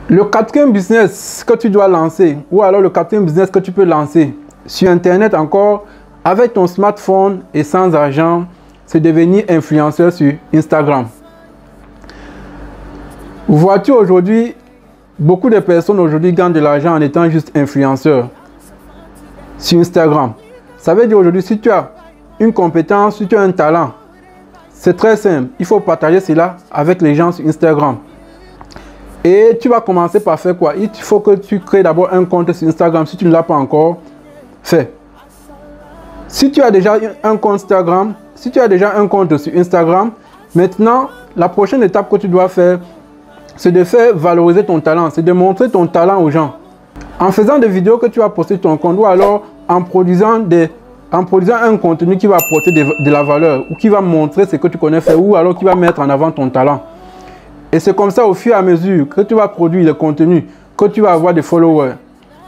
Le quatrième business que tu dois lancer, ou alors le quatrième business que tu peux lancer sur Internet encore, avec ton smartphone et sans argent, c'est devenir influenceur sur Instagram. Vois-tu aujourd'hui, beaucoup de personnes aujourd'hui gagnent de l'argent en étant juste influenceur sur Instagram. Ça veut dire aujourd'hui, si tu as une compétence, si tu as un talent, c'est très simple. Il faut partager cela avec les gens sur Instagram. Et tu vas commencer par faire quoi? Il faut que tu crées d'abord un compte sur Instagram si tu ne l'as pas encore fait. Si tu as déjà un compte Instagram, si tu as déjà un compte sur Instagram, maintenant, la prochaine étape que tu dois faire, c'est de faire valoriser ton talent, c'est de montrer ton talent aux gens. En faisant des vidéos que tu vas poster sur ton compte ou alors en produisant un contenu qui va apporter de la valeur ou qui va montrer ce que tu connais faire ou alors qui va mettre en avant ton talent. Et c'est comme ça au fur et à mesure que tu vas produire le contenu, que tu vas avoir des followers.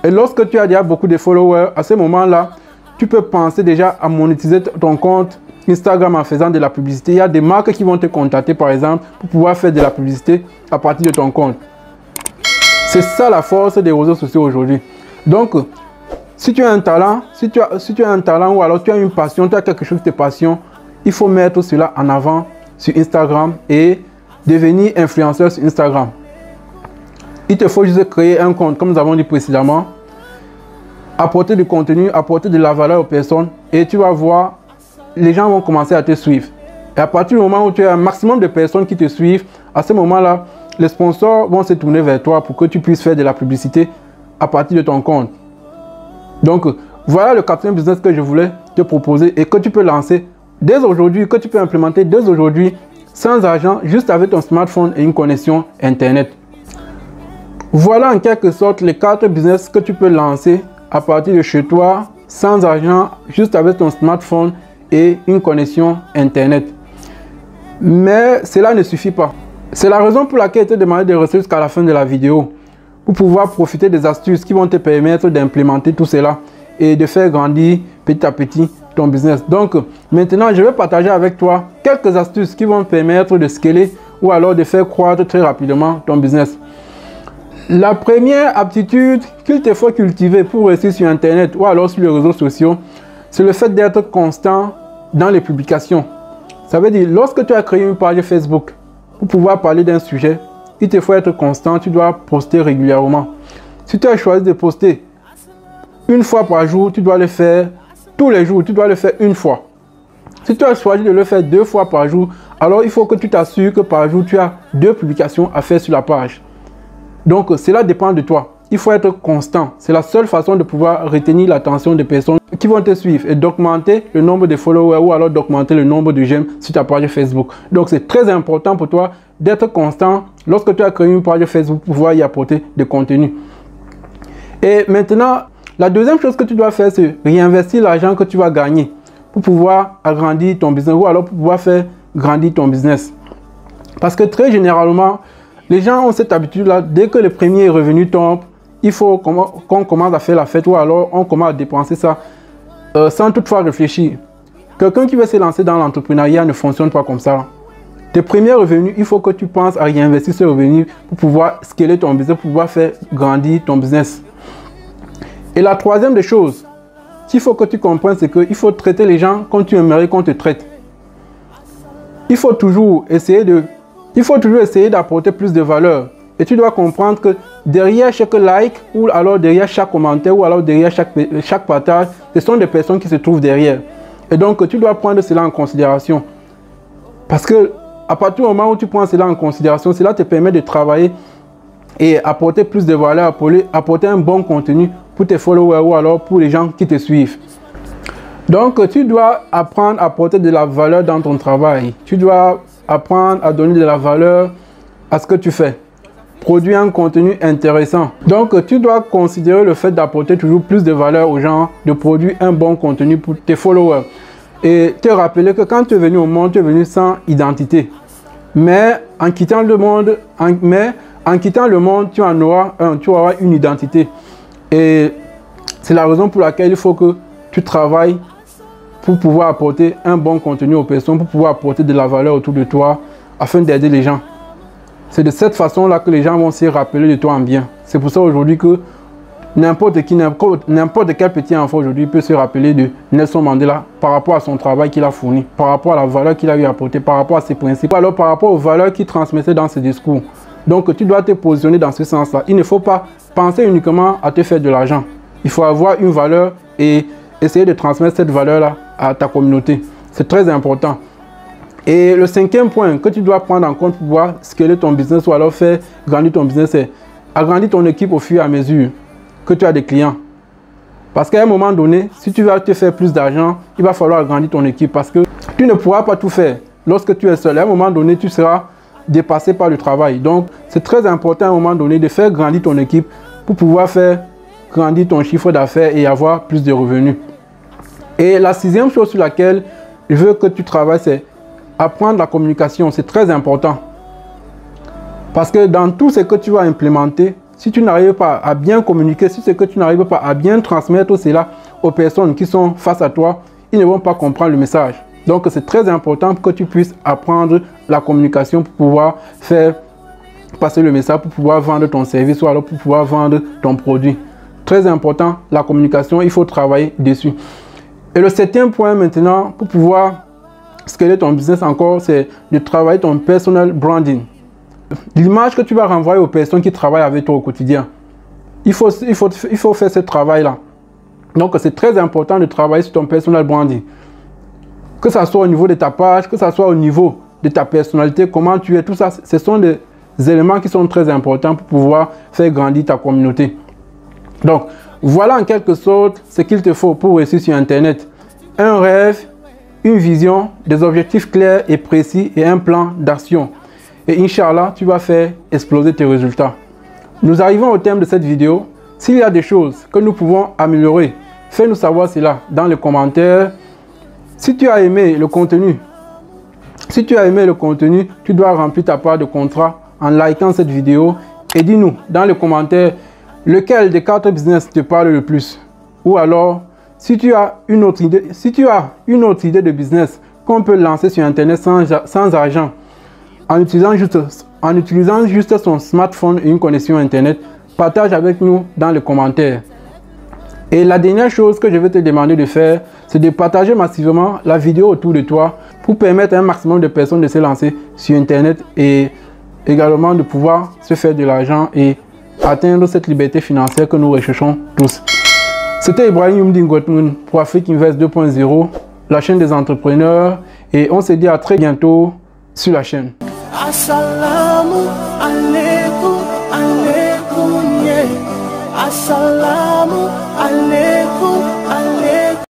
Et lorsque tu as déjà beaucoup de followers, à ce moment-là, tu peux penser déjà à monétiser ton compte Instagram en faisant de la publicité. Il y a des marques qui vont te contacter par exemple pour pouvoir faire de la publicité à partir de ton compte. C'est ça la force des réseaux sociaux aujourd'hui. Donc, si tu as un talent, si tu as un talent ou alors tu as une passion, tu as quelque chose de passion, il faut mettre cela en avant sur Instagram et devenir influenceur sur Instagram. Il te faut juste créer un compte, comme nous avons dit précédemment, apporter du contenu, apporter de la valeur aux personnes et tu vas voir, les gens vont commencer à te suivre. Et à partir du moment où tu as un maximum de personnes qui te suivent, à ce moment-là, les sponsors vont se tourner vers toi pour que tu puisses faire de la publicité à partir de ton compte. Donc, voilà le quatrième business que je voulais te proposer et que tu peux lancer dès aujourd'hui, que tu peux implémenter dès aujourd'hui, sans argent, juste avec ton smartphone et une connexion Internet. Voilà en quelque sorte les 4 business que tu peux lancer à partir de chez toi, sans argent, juste avec ton smartphone et une connexion Internet. Mais cela ne suffit pas. C'est la raison pour laquelle je t'ai demandé de rester jusqu'à la fin de la vidéo pour pouvoir profiter des astuces qui vont te permettre d'implémenter tout cela et de faire grandir petit à petit ton business. Donc maintenant, je vais partager avec toi quelques astuces qui vont te permettre de scaler ou alors de faire croître très rapidement ton business. La première aptitude qu'il te faut cultiver pour réussir sur Internet ou alors sur les réseaux sociaux, c'est le fait d'être constant dans les publications. Ça veut dire, lorsque tu as créé une page Facebook pour pouvoir parler d'un sujet, il te faut être constant, tu dois poster régulièrement. Si tu as choisi de poster une fois par jour, tu dois le faire tous les jours, tu dois le faire une fois. Si tu as choisi de le faire 2 fois par jour, alors il faut que tu t'assures que par jour, tu as 2 publications à faire sur la page. Donc, cela dépend de toi. Il faut être constant. C'est la seule façon de pouvoir retenir l'attention des personnes qui vont te suivre et d'augmenter le nombre de followers ou alors d'augmenter le nombre de j'aime sur ta page Facebook. Donc, c'est très important pour toi d'être constant lorsque tu as créé une page Facebook pour pouvoir y apporter des contenus. Et maintenant, la deuxième chose que tu dois faire, c'est réinvestir l'argent que tu vas gagner pour pouvoir agrandir ton business ou alors pour pouvoir faire grandir ton business. Parce que très généralement, les gens ont cette habitude-là, dès que le premier revenu tombe, il faut qu'on commence à faire la fête ou alors on commence à dépenser ça sans toutefois réfléchir. Quelqu'un qui veut se lancer dans l'entrepreneuriat ne fonctionne pas comme ça. Tes premiers revenus, il faut que tu penses à réinvestir ce revenu pour pouvoir scaler ton business, pour pouvoir faire grandir ton business. Et la troisième des choses qu'il faut que tu comprennes, c'est qu'il faut traiter les gens comme tu aimerais qu'on te traite. Il faut toujours essayer d'apporter plus de valeur. Et tu dois comprendre que derrière chaque like, ou alors derrière chaque commentaire, ou alors derrière chaque partage, ce sont des personnes qui se trouvent derrière. Et donc, tu dois prendre cela en considération. Parce que à partir du moment où tu prends cela en considération, cela te permet de travailler et apporter plus de valeur, apporter un bon contenu pour tes followers ou alors pour les gens qui te suivent. Donc, tu dois apprendre à apporter de la valeur dans ton travail. Tu dois apprendre à donner de la valeur à ce que tu fais. Produire un contenu intéressant. Donc, tu dois considérer le fait d'apporter toujours plus de valeur aux gens, de produire un bon contenu pour tes followers. Et te rappeler que quand tu es venu au monde, tu es venu sans identité. Mais en quittant le monde, tu auras une identité. Et c'est la raison pour laquelle il faut que tu travailles pour pouvoir apporter un bon contenu aux personnes, pour pouvoir apporter de la valeur autour de toi, afin d'aider les gens. C'est de cette façon-là que les gens vont se rappeler de toi en bien. C'est pour ça aujourd'hui que n'importe quel petit enfant aujourd'hui peut se rappeler de Nelson Mandela par rapport à son travail qu'il a fourni, par rapport à la valeur qu'il a eu apportée, par rapport à ses principes, alors par rapport aux valeurs qu'il transmettait dans ses discours. Donc tu dois te positionner dans ce sens-là. Il ne faut pas penser uniquement à te faire de l'argent. Il faut avoir une valeur et essayer de transmettre cette valeur-là à ta communauté. C'est très important. Et le cinquième point que tu dois prendre en compte pour pouvoir scaler ton business ou alors faire grandir ton business, c'est agrandir ton équipe au fur et à mesure que tu as des clients. Parce qu'à un moment donné, si tu vas te faire plus d'argent, il va falloir agrandir ton équipe parce que tu ne pourras pas tout faire. Lorsque tu es seul, à un moment donné, tu seras dépassé par le travail. Donc, c'est très important à un moment donné de faire grandir ton équipe pour pouvoir faire grandir ton chiffre d'affaires et avoir plus de revenus. Et la sixième chose sur laquelle je veux que tu travailles, c'est apprendre la communication. C'est très important. Parce que dans tout ce que tu vas implémenter, si tu n'arrives pas à bien communiquer, si c'est que tu n'arrives pas à bien transmettre cela aux personnes qui sont face à toi, ils ne vont pas comprendre le message. Donc c'est très important que tu puisses apprendre la communication pour pouvoir faire passer le message, pour pouvoir vendre ton service ou alors pour pouvoir vendre ton produit. Très important, la communication, il faut travailler dessus. Et le septième point maintenant, pour pouvoir scaler ton business encore, c'est de travailler ton personal branding. L'image que tu vas renvoyer aux personnes qui travaillent avec toi au quotidien. Il faut faire ce travail-là. Donc, c'est très important de travailler sur ton personal branding. Que ce soit au niveau de ta page, que ce soit au niveau de ta personnalité, comment tu es, tout ça, ce sont des éléments qui sont très importants pour pouvoir faire grandir ta communauté. Donc, voilà en quelque sorte ce qu'il te faut pour réussir sur Internet. Un rêve, une vision, des objectifs clairs et précis et un plan d'action. Et Inch'Allah, tu vas faire exploser tes résultats. Nous arrivons au terme de cette vidéo. S'il y a des choses que nous pouvons améliorer, fais-nous savoir cela dans les commentaires. Si tu as aimé le contenu, tu dois remplir ta part de contrat en likant cette vidéo et dis-nous dans les commentaires lequel des 4 business te parle le plus. Ou alors, si tu as une autre idée de business qu'on peut lancer sur Internet sans argent, en utilisant juste son smartphone et une connexion Internet, partage avec nous dans les commentaires. Et la dernière chose que je vais te demander de faire, c'est de partager massivement la vidéo autour de toi pour permettre à un maximum de personnes de se lancer sur Internet et également de pouvoir se faire de l'argent et atteindre cette liberté financière que nous recherchons tous. C'était Ibrahim Youmdingotmoun pour Afrique Invest 2.0, la chaîne des entrepreneurs, et on se dit à très bientôt sur la chaîne. Assalamu alaikum, alaikum, yeah. Assalamu alaikum.